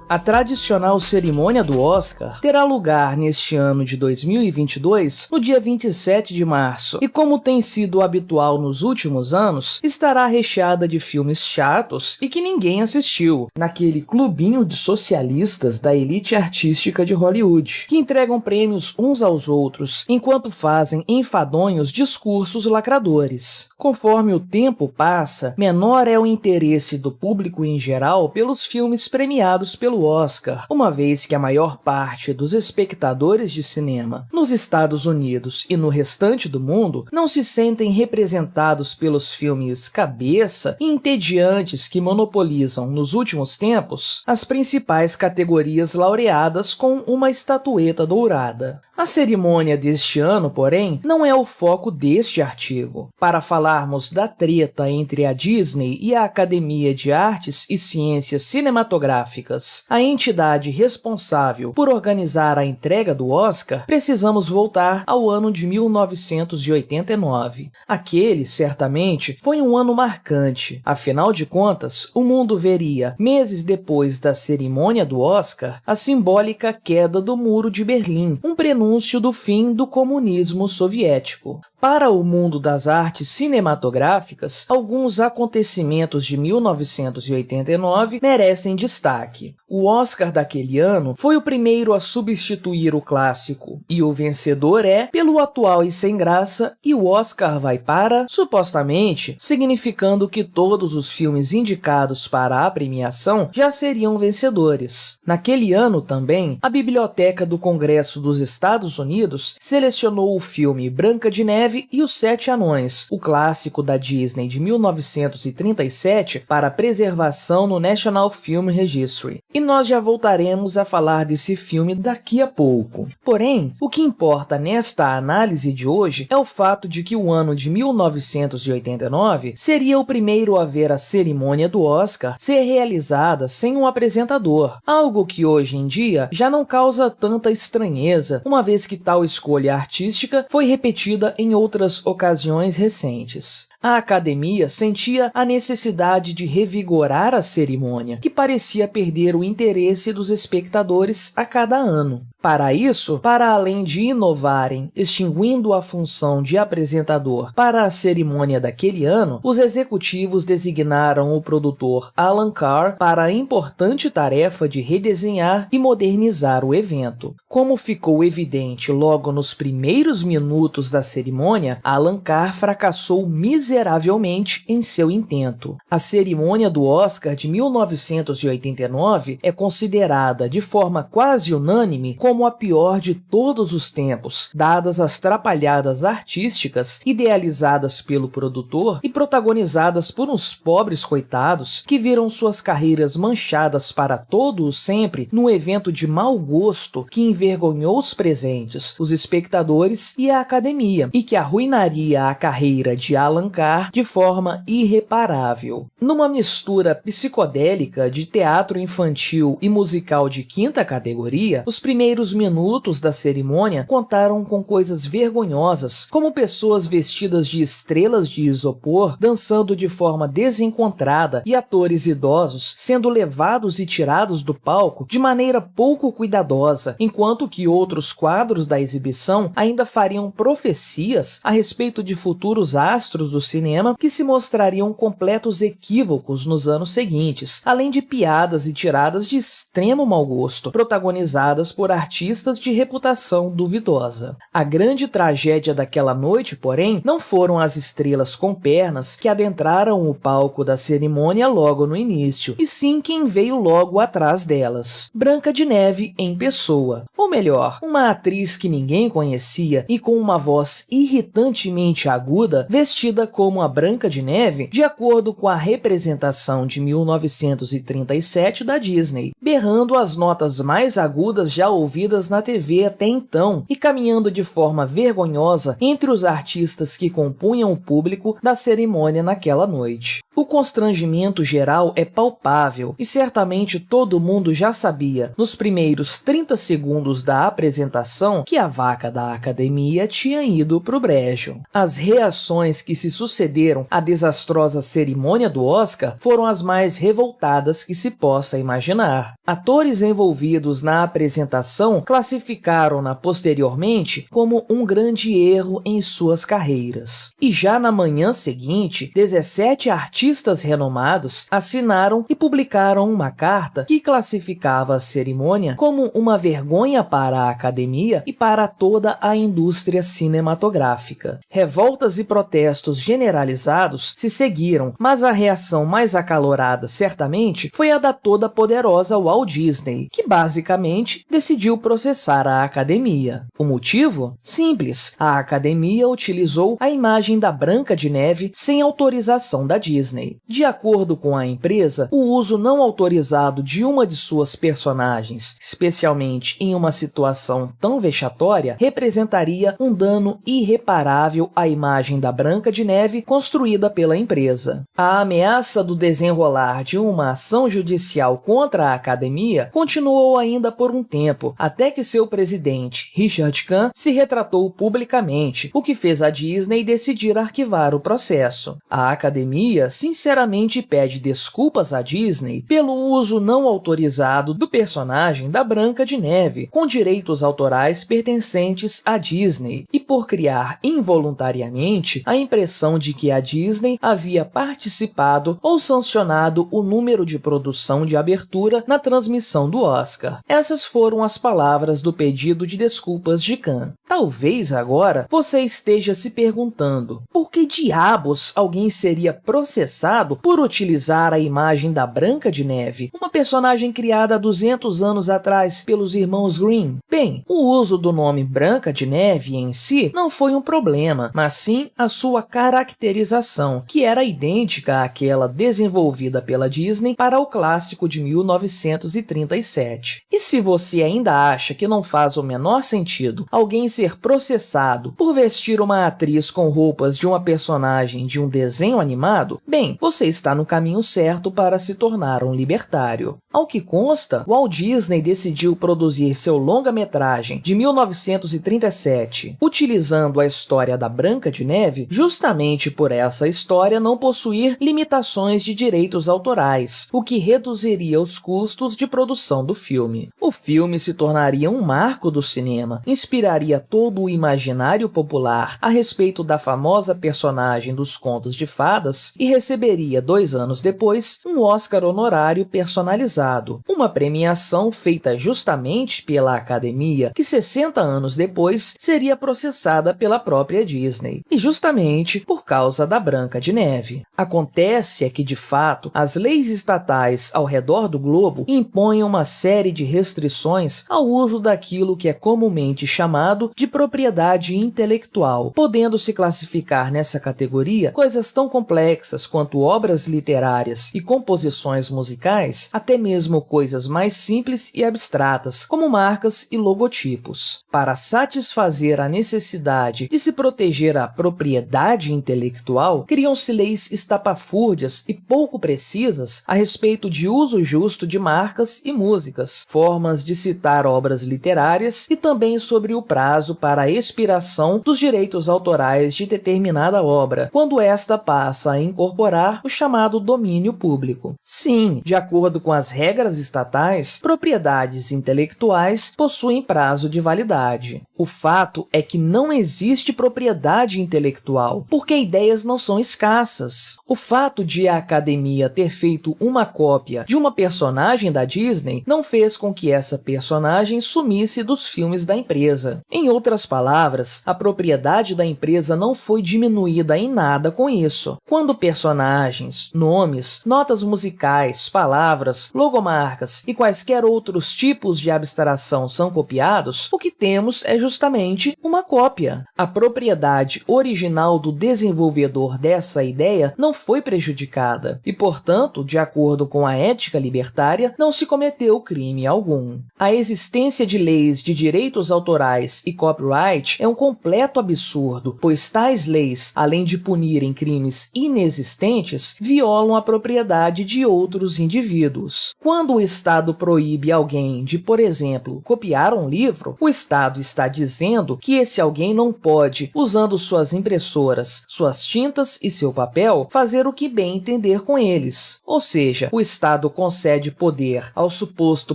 A tradicional cerimônia do Oscar terá lugar neste ano de 2022, no dia 27 de março, e como tem sido habitual nos últimos anos, estará recheada de filmes chatos e que ninguém assistiu, naquele clubinho de socialistas da elite artística de Hollywood, que entregam prêmios uns aos outros, enquanto fazem enfadonhos discursos lacradores. Conforme o tempo passa, menor é o interesse do público em geral pelos filmes premiados pelo Oscar, uma vez que a maior parte dos espectadores de cinema nos Estados Unidos e no restante do mundo não se sentem representados pelos filmes cabeça e entediantes que monopolizam nos últimos tempos as principais categorias laureadas com uma estatueta dourada. A cerimônia deste ano, porém, não é o foco deste artigo. Para falarmos da treta entre a Disney e a Academia de Artes e Ciências Cinematográficas, a entidade responsável por organizar a entrega do Oscar, precisamos voltar ao ano de 1989. Aquele, certamente, foi um ano marcante. Afinal de contas, o mundo veria, meses depois da cerimônia do Oscar, a simbólica queda do Muro de Berlim, um prenúncio do fim do comunismo soviético. Para o mundo das artes cinematográficas, alguns acontecimentos de 1989 merecem destaque. O Oscar daquele ano foi o primeiro a substituir o clássico, e o vencedor é pelo atual e sem graça, e o Oscar vai para, supostamente, significando que todos os filmes indicados para a premiação já seriam vencedores. Naquele ano também, a Biblioteca do Congresso dos Estados Unidos selecionou o filme Branca de Neve e os Sete Anões, o clássico da Disney de 1937, para preservação no National Film Registry. E nós já voltaremos a falar desse filme daqui a pouco. Porém, o que importa nesta análise de hoje é o fato de que o ano de 1989 seria o primeiro a ver a cerimônia do Oscar ser realizada sem um apresentador, algo que hoje em dia já não causa tanta estranheza, uma vez que tal escolha artística foi repetida em outras ocasiões recentes. A academia sentia a necessidade de revigorar a cerimônia, que parecia perder o interesse dos espectadores a cada ano. Para isso, para além de inovarem, extinguindo a função de apresentador para a cerimônia daquele ano, os executivos designaram o produtor Alan Carr para a importante tarefa de redesenhar e modernizar o evento. Como ficou evidente logo nos primeiros minutos da cerimônia, Alan Carr fracassou miseravelmente em seu intento. A cerimônia do Oscar de 1989 é considerada de forma quase unânime como a pior de todos os tempos, dadas as trapalhadas artísticas idealizadas pelo produtor e protagonizadas por uns pobres coitados que viram suas carreiras manchadas para todo o sempre num evento de mau gosto que envergonhou os presentes, os espectadores e a academia, e que arruinaria a carreira de Alan Carr de forma irreparável. Numa mistura psicodélica de teatro infantil e musical de quinta categoria, os primeiros minutos da cerimônia contaram com coisas vergonhosas, como pessoas vestidas de estrelas de isopor dançando de forma desencontrada e atores idosos sendo levados e tirados do palco de maneira pouco cuidadosa, enquanto que outros quadros da exibição ainda fariam profecias a respeito de futuros astros do cinema que se mostrariam completos equívocos nos anos seguintes, além de piadas e tiradas de extremo mau gosto, protagonizadas por artistas de reputação duvidosa. A grande tragédia daquela noite, porém, não foram as estrelas com pernas que adentraram o palco da cerimônia logo no início, e sim quem veio logo atrás delas, Branca de Neve em pessoa. Ou melhor, uma atriz que ninguém conhecia e com uma voz irritantemente aguda, vestida como a Branca de Neve, de acordo com a representação de 1937 da Disney, berrando as notas mais agudas já ouvidas na TV até então e caminhando de forma vergonhosa entre os artistas que compunham o público da cerimônia naquela noite. O constrangimento geral é palpável e certamente todo mundo já sabia, nos primeiros 30 segundos da apresentação, que a vaca da academia tinha ido pro brejo. As reações que se sucederam à desastrosa cerimônia do Oscar foram as mais revoltadas que se possa imaginar. Atores envolvidos na apresentação classificaram-na posteriormente como um grande erro em suas carreiras. E já na manhã seguinte, 17 artistas renomados assinaram e publicaram uma carta que classificava a cerimônia como uma vergonha para a academia e para toda a indústria cinematográfica. Revoltas e protestos generalizados se seguiram, mas a reação mais acalorada, certamente, foi a da toda poderosa Walt Disney, que basicamente decidiu processar a academia. O motivo? Simples. A academia utilizou a imagem da Branca de Neve sem autorização da Disney. De acordo com a empresa, o uso não autorizado de uma de suas personagens, especialmente em uma situação tão vexatória, representaria um dano irreparável à imagem da Branca de Neve construída pela empresa. A ameaça do desenrolar de uma ação judicial contra a academia continuou ainda por um tempo, até que seu presidente, Richard Kahn, se retratou publicamente, o que fez a Disney decidir arquivar o processo. A academia sinceramente pede desculpas à Disney pelo uso não autorizado do personagem da Branca de Neve, com direitos autorais pertencentes à Disney, e por criar involuntariamente a impressão de que a Disney havia participado ou sancionado o número de produção de abertura na transmissão do Oscar. Essas foram as palavras do pedido de desculpas de Kahn. Talvez agora você esteja se perguntando por que diabos alguém seria processado por utilizar a imagem da Branca de Neve, uma personagem criada há 200 anos atrás pelos irmãos Grimm. Bem, o uso do nome Branca de Neve em si não foi um problema, mas sim a sua caracterização, que era idêntica àquela desenvolvida pela Disney para o clássico de 1937. E se você ainda acha que não faz o menor sentido alguém ser processado por vestir uma atriz com roupas de uma personagem de um desenho animado, bem, você está no caminho certo para se tornar um libertário. Ao que consta, Walt Disney decidiu produzir seu longa-metragem de 1937, utilizando a história da Branca de Neve justamente por essa história não possuir limitações de direitos autorais, o que reduziria os custos de produção do filme. O filme se tornaria um marco do cinema, inspiraria todo o imaginário popular a respeito da famosa personagem dos contos de fadas e receberia 2 anos depois um Oscar honorário personalizado, uma premiação feita justamente pela academia que 60 anos depois seria processada pela própria Disney, e justamente por causa da Branca de Neve. Acontece que, de fato, as leis estatais ao redor do globo impõem uma série de restrições ao uso daquilo que é comumente chamado de propriedade intelectual, podendo se classificar nessa categoria coisas tão complexas quanto obras literárias e composições musicais, até mesmo coisas mais simples e abstratas, como marcas e logotipos. Para satisfazer a necessidade de se proteger a propriedade intelectual, criam-se leis estapafúrdias e pouco precisas a respeito de uso justo de marcas e músicas, formas de citar obras literárias e também sobre o prazo para a expiração dos direitos autorais de determinada obra, quando esta passa a incorporar o chamado domínio público. Sim, de acordo com as regras estatais, propriedades intelectuais possuem prazo de validade. O fato é que não existe propriedade intelectual, porque ideias não são escassas. O fato de a academia ter feito uma cópia de uma personagem da Disney não fez com que essa personagem sumisse dos filmes da empresa. Em outras palavras, a propriedade da empresa não foi diminuída em nada com isso. Quando personagens, nomes, notas musicais, palavras, logomarcas e quaisquer outros tipos de abstração são copiados, o que temos é justamente uma cópia. A propriedade original do desenvolvedor dessa ideia não foi prejudicada e, portanto, de acordo com a ética libertária, não se cometeu crime algum. A existência de leis de direitos autorais e copyright é um completo absurdo, pois tais leis, além de punirem crimes inexistentes, violam a propriedade de outros indivíduos. Quando o Estado proíbe alguém de, por exemplo, copiar um livro, o Estado está dizendo que esse alguém não pode, usando suas impressoras, suas tintas e seu papel, fazer o que bem entender com eles. Ou seja, o Estado concede poder ao suposto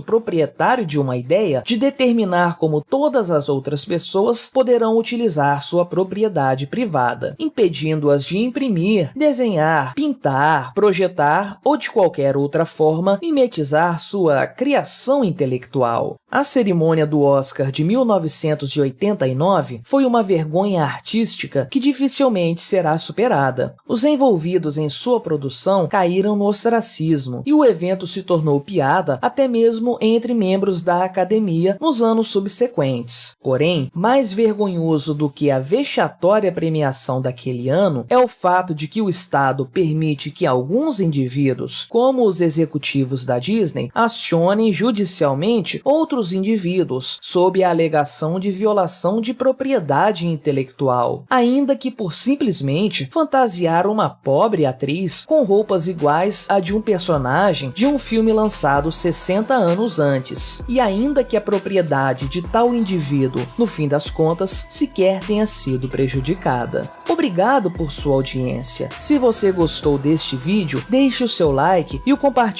proprietário de uma ideia de determinar como todas as outras pessoas poderão utilizar sua propriedade privada, impedindo-as de imprimir, desenhar, pintar, projetar ou de qualquer outra forma mimetizar sua criação intelectual. A cerimônia do Oscar de 1989 foi uma vergonha artística que dificilmente será superada. Os envolvidos em sua produção caíram no ostracismo e o evento se tornou piada até mesmo entre membros da academia nos anos subsequentes. Porém, mais vergonhoso do que a vexatória premiação daquele ano é o fato de que o Estado permite que alguns indivíduos, como os executivos da Disney, acionem judicialmente outros indivíduos sob a alegação de violação de propriedade intelectual, ainda que por simplesmente fantasiar uma pobre atriz com roupas iguais à de um personagem de um filme lançado 60 anos antes, e ainda que a propriedade de tal indivíduo, no fim das contas, sequer tenha sido prejudicada. Obrigado por sua audiência. Se você gostou deste vídeo, deixe o seu like e o compartilhe